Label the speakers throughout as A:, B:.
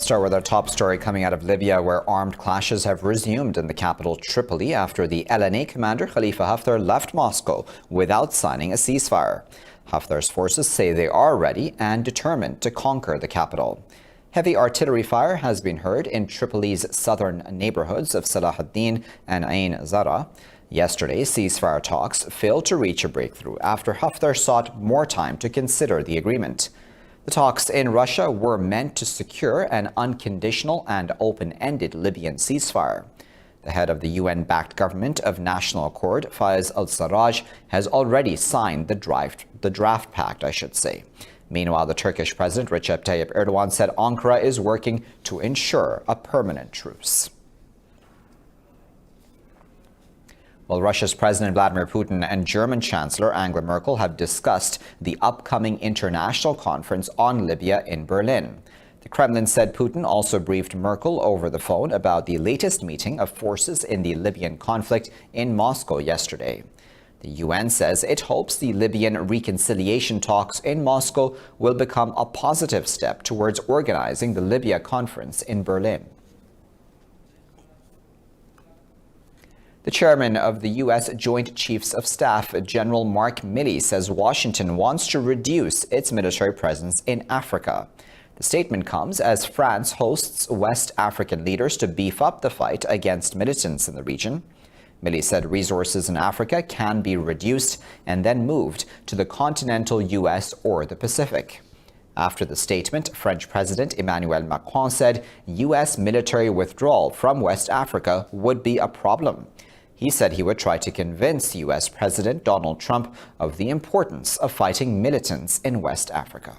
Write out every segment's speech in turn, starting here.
A: start with our top story coming out of Libya, where armed clashes have resumed in the capital Tripoli after the LNA commander Khalifa Haftar left Moscow without signing a ceasefire. Haftar's forces say they are ready and determined to conquer the capital. Heavy artillery fire has been heard in Tripoli's southern neighborhoods of Salahuddin and Ain Zara. Yesterday, ceasefire talks failed to reach a breakthrough after Haftar sought more time to consider the agreement. The talks in Russia were meant to secure an unconditional and open-ended Libyan ceasefire. The head of the UN-backed government of National Accord, Fayez al-Sarraj, has already signed the draft pact, Meanwhile, the Turkish President Recep Tayyip Erdogan said Ankara is working to ensure a permanent truce. Well, Russia's President Vladimir Putin and German Chancellor Angela Merkel have discussed the upcoming international conference on Libya in Berlin. The Kremlin said Putin also briefed Merkel over the phone about the latest meeting of forces in the Libyan conflict in Moscow yesterday. The UN says it hopes the Libyan reconciliation talks in Moscow will become a positive step towards organizing the Libya conference in Berlin. The chairman of the U.S. Joint Chiefs of Staff, General Mark Milley, says Washington wants to reduce its military presence in Africa. The statement comes as France hosts West African leaders to beef up the fight against militants in the region. Milley said resources in Africa can be reduced and then moved to the continental U.S. or the Pacific. After the statement, French President Emmanuel Macron said U.S. military withdrawal from West Africa would be a problem. He said he would try to convince U.S. President Donald Trump of the importance of fighting militants in West Africa.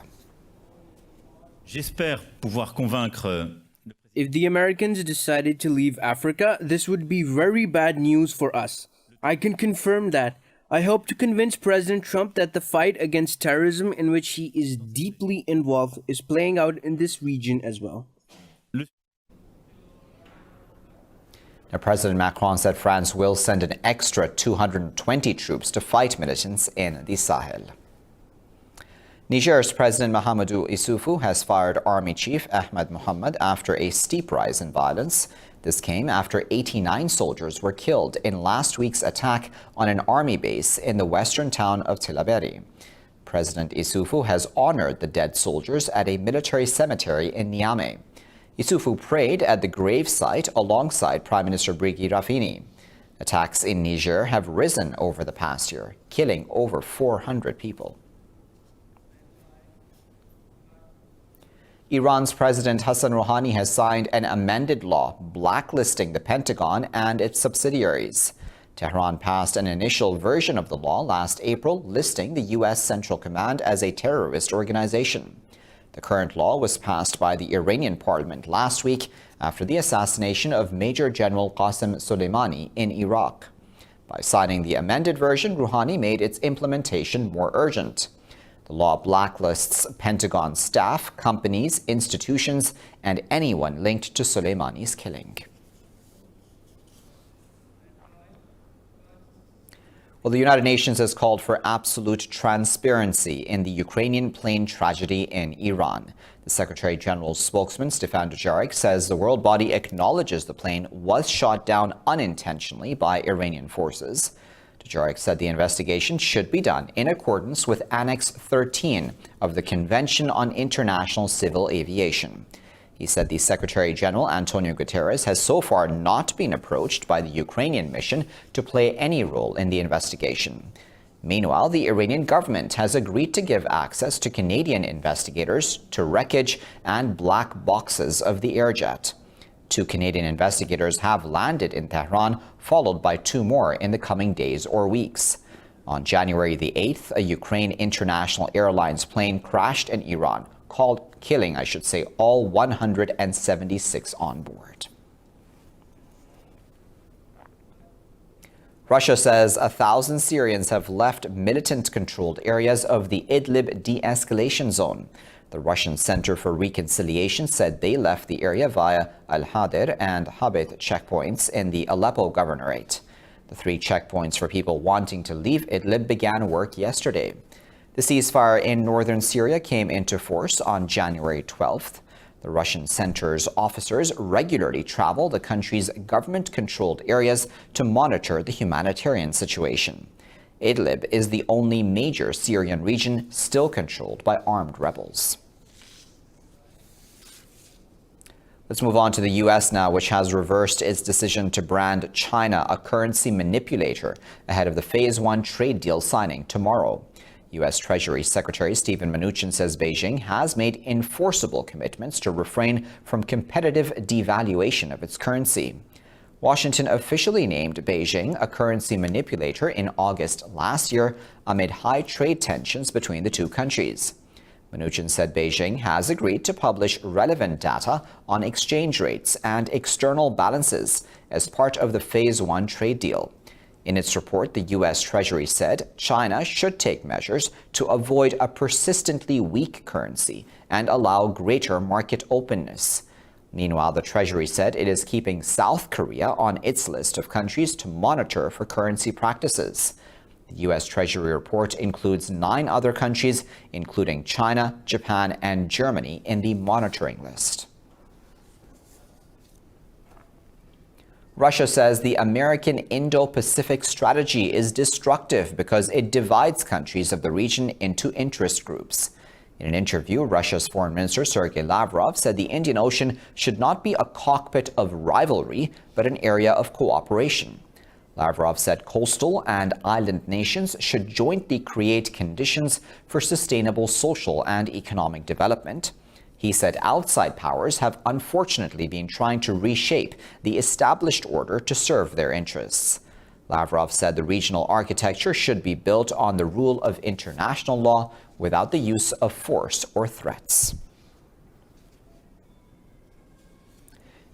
B: If
C: the Americans decided to leave Africa, this would be very bad news for us. I can confirm that. I hope to convince President Trump that the fight against terrorism in which he is deeply involved is playing out in this region as well.
A: Now, President Macron said France will send an extra 220 troops to fight militants in the Sahel. Niger's President Mahamadou Issoufou has fired Army Chief Ahmed Mohamed after a steep rise in violence. This came after 89 soldiers were killed in last week's attack on an army base in the western town of Tillaberi. President Issoufou has honored the dead soldiers at a military cemetery in Niamey. Issoufou prayed at the gravesite alongside Prime Minister Brigui Rafini. Attacks in Niger have risen over the past year, killing over 400 people. Iran's President Hassan Rouhani has signed an amended law blacklisting the Pentagon and its subsidiaries. Tehran passed an initial version of the law last April, listing the U.S. Central Command as a terrorist organization. The current law was passed by the Iranian parliament last week after the assassination of Major General Qasem Soleimani in Iraq. By signing the amended version, Rouhani made its implementation more urgent. The law blacklists Pentagon staff, companies, institutions, and anyone linked to Soleimani's killing. Well, the United Nations has called for absolute transparency in the Ukrainian plane tragedy in Iran. The Secretary General's spokesman, Stefan Dujarric, says the world body acknowledges the plane was shot down unintentionally by Iranian forces. Dujarric said the investigation should be done in accordance with Annex 13 of the Convention on International Civil Aviation. He said the Secretary General, Antonio Guterres, has so far not been approached by the Ukrainian mission to play any role in the investigation. Meanwhile, the Iranian government has agreed to give access to Canadian investigators to wreckage and black boxes of the airjet. 2 Canadian investigators have landed in Tehran, followed by 2 more in the coming days or weeks. On January the 8th, a Ukraine International Airlines plane crashed in Iran, killing all 176 on board. Russia says 1,000 Syrians have left militant-controlled areas of the Idlib de-escalation zone. The Russian Center for Reconciliation said they left the area via Al-Hadir and Habit checkpoints in the Aleppo governorate. The 3 checkpoints for people wanting to leave Idlib began work yesterday. The ceasefire in northern Syria came into force on January 12th. The Russian center's officers regularly travel the country's government-controlled areas to monitor the humanitarian situation. Idlib is the only major Syrian region still controlled by armed rebels. Let's move on to the U.S. now, which has reversed its decision to brand China a currency manipulator ahead of the Phase 1 trade deal signing tomorrow. U.S. Treasury Secretary Steven Mnuchin says Beijing has made enforceable commitments to refrain from competitive devaluation of its currency. Washington officially named Beijing a currency manipulator in August last year amid high trade tensions between the two countries. Mnuchin said Beijing has agreed to publish relevant data on exchange rates and external balances as part of the Phase 1 trade deal. In its report, the U.S. Treasury said China should take measures to avoid a persistently weak currency and allow greater market openness. Meanwhile, the Treasury said it is keeping South Korea on its list of countries to monitor for currency practices. The U.S. Treasury report includes 9 other countries, including China, Japan, and Germany, in the monitoring list. Russia says the American IndoPacific strategy is destructive because it divides countries of the region into interest groups. In an interview, Russia's Foreign Minister Sergei Lavrov said the Indian Ocean should not be a cockpit of rivalry, but an area of cooperation. Lavrov said coastal and island nations should jointly create conditions for sustainable social and economic development. He said outside powers have unfortunately been trying to reshape the established order to serve their interests. Lavrov said the regional architecture should be built on the rule of international law without the use of force or threats.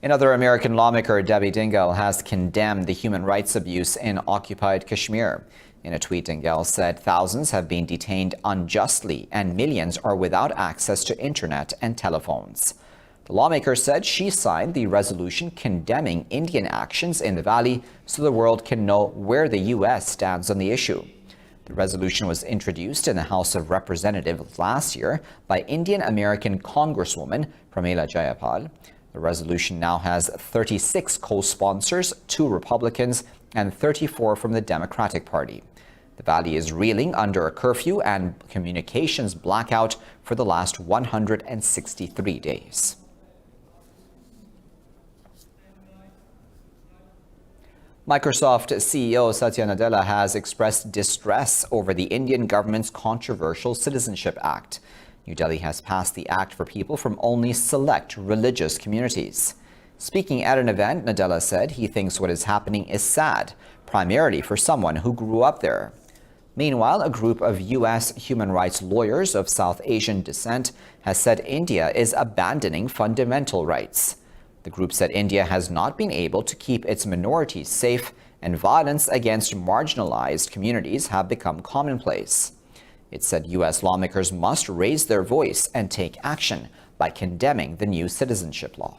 A: Another American lawmaker, Debbie Dingell, has condemned the human rights abuse in occupied Kashmir. In a tweet, Dingell said thousands have been detained unjustly and millions are without access to internet and telephones. The lawmaker said she signed the resolution condemning Indian actions in the valley so the world can know where the U.S. stands on the issue. The resolution was introduced in the House of Representatives last year by Indian-American Congresswoman Pramila Jayapal. The resolution now has 36 co-sponsors, 2 Republicans, and 34 from the Democratic Party. The valley is reeling under a curfew and communications blackout for the last 163 days. Microsoft CEO Satya Nadella has expressed distress over the Indian government's controversial Citizenship Act. New Delhi has passed the act for people from only select religious communities. Speaking at an event, Nadella said he thinks what is happening is sad, primarily for someone who grew up there. Meanwhile, a group of U.S. human rights lawyers of South Asian descent has said India is abandoning fundamental rights. The group said India has not been able to keep its minorities safe, and violence against marginalized communities have become commonplace. It said U.S. lawmakers must raise their voice and take action by condemning the new citizenship law.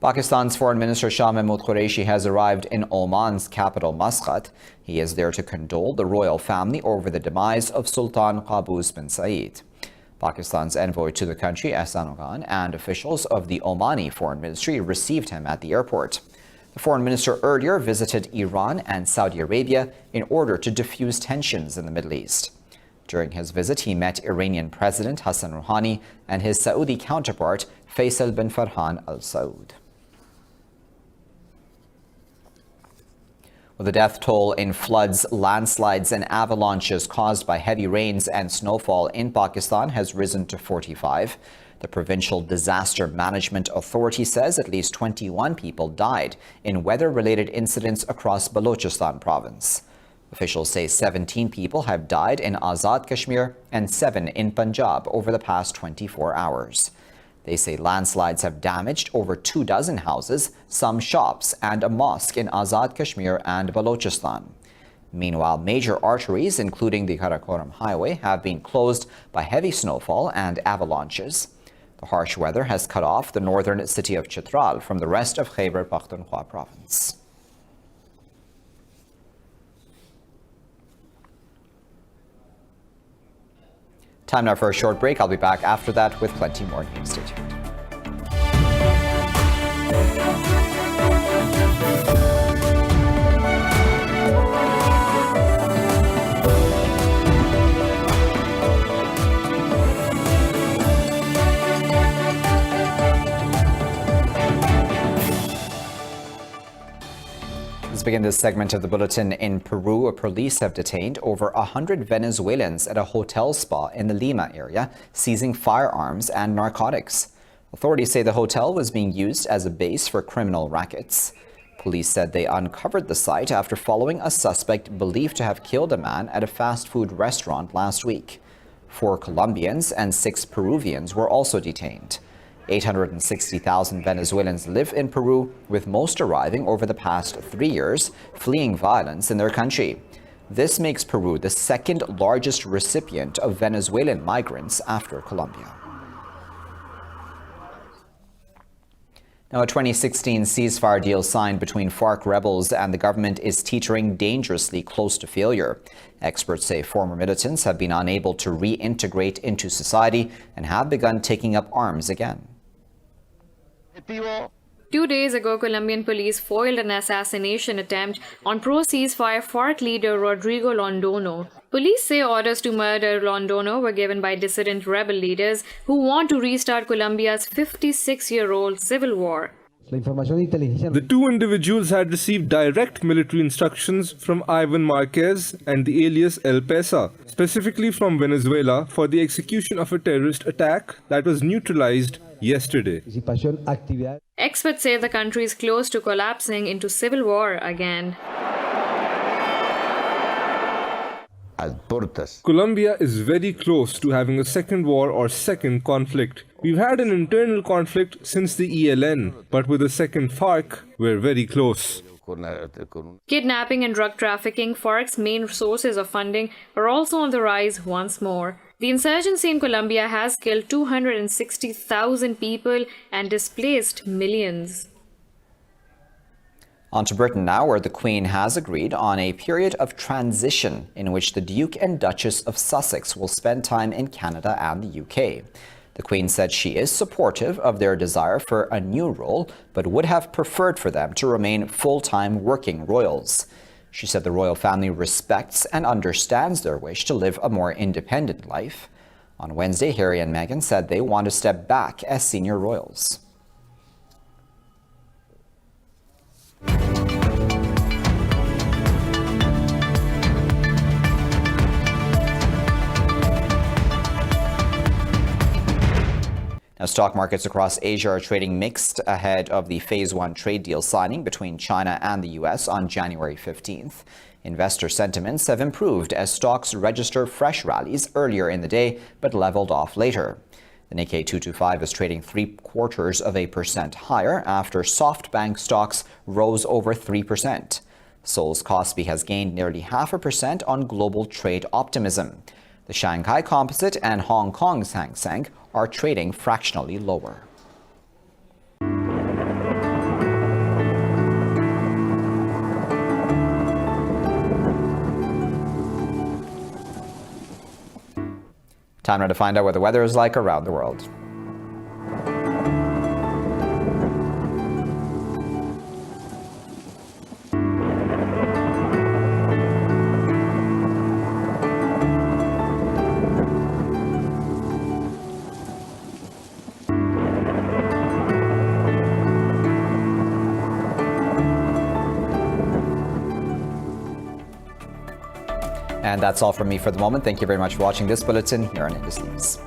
A: Pakistan's Foreign Minister Shah Mahmood Qureshi has arrived in Oman's capital, Muscat. He is there to condole the royal family over the demise of Sultan Qaboos bin Saeed. Pakistan's envoy to the country, Ehsan Khan, and officials of the Omani Foreign Ministry received him at the airport. The foreign minister earlier visited Iran and Saudi Arabia in order to diffuse tensions in the Middle East. During his visit, he met Iranian President Hassan Rouhani and his Saudi counterpart, Faisal bin Farhan Al Saud. Well, the death toll in floods, landslides, and avalanches caused by heavy rains and snowfall in Pakistan has risen to 45. The Provincial Disaster Management Authority says at least 21 people died in weather-related incidents across Balochistan province. Officials say 17 people have died in Azad Kashmir and 7 in Punjab over the past 24 hours. They say landslides have damaged over 24 houses, some shops, and a mosque in Azad Kashmir and Balochistan. Meanwhile, major arteries, including the Karakoram Highway, have been closed by heavy snowfall and avalanches. The harsh weather has cut off the northern city of Chitral from the rest of Khyber Pakhtunkhwa province. Time now for a short break. I'll be back after that with plenty more news. Stay tuned. Let's begin this segment of the bulletin. In Peru, police have detained over 100 Venezuelans at a hotel spa in the Lima area, seizing firearms and narcotics. Authorities say the hotel was being used as a base for criminal rackets. Police said they uncovered the site after following a suspect believed to have killed a man at a fast food restaurant last week. 4 Colombians and 6 Peruvians were also detained. 860,000 Venezuelans live in Peru, with most arriving over the past 3 years, fleeing violence in their country. This makes Peru the second largest recipient of Venezuelan migrants after Colombia. Now, a 2016 ceasefire deal signed between FARC rebels and the government is teetering dangerously close to failure. Experts say former militants have been unable to reintegrate into society and have begun taking up arms again.
D: 2 days ago, Colombian police foiled an assassination attempt on pro-ceasefire FARC leader Rodrigo Londono. Police say orders to murder Londono were given by dissident rebel leaders who want to restart Colombia's 56-year-old civil war.
E: The 2 individuals had received direct military instructions from Ivan Marquez and the alias El Pesa, specifically from Venezuela, for the execution of a terrorist attack that was neutralized yesterday.
D: Experts say the country is close to collapsing into civil war again.
E: Colombia is very close to having a second war or second conflict. We've had an internal conflict since the ELN, but with the second FARC, we're very close.
D: Kidnapping and drug trafficking, FARC's main sources of funding, are also on the rise once more. The insurgency in Colombia has killed 260,000 people and displaced millions.
A: On to Britain now, where the Queen has agreed on a period of transition in which the Duke and Duchess of Sussex will spend time in Canada and the UK. The Queen said she is supportive of their desire for a new role, but would have preferred for them to remain full-time working royals. She said the royal family respects and understands their wish to live a more independent life. On Wednesday, Harry and Meghan said they want to step back as senior royals. Now, stock markets across Asia are trading mixed ahead of the Phase 1 trade deal signing between China and the U.S. on January 15th. Investor sentiments have improved as stocks register fresh rallies earlier in the day, but leveled off later. The Nikkei 225 is trading 0.75% higher after SoftBank stocks rose over 3%. Seoul's Kospi has gained nearly 0.5% on global trade optimism. The Shanghai Composite and Hong Kong's Hang Seng are trading fractionally lower. Time now to find out what the weather is like around the world. And that's all from me for the moment. Thank you very much for watching this bulletin here on Indus News.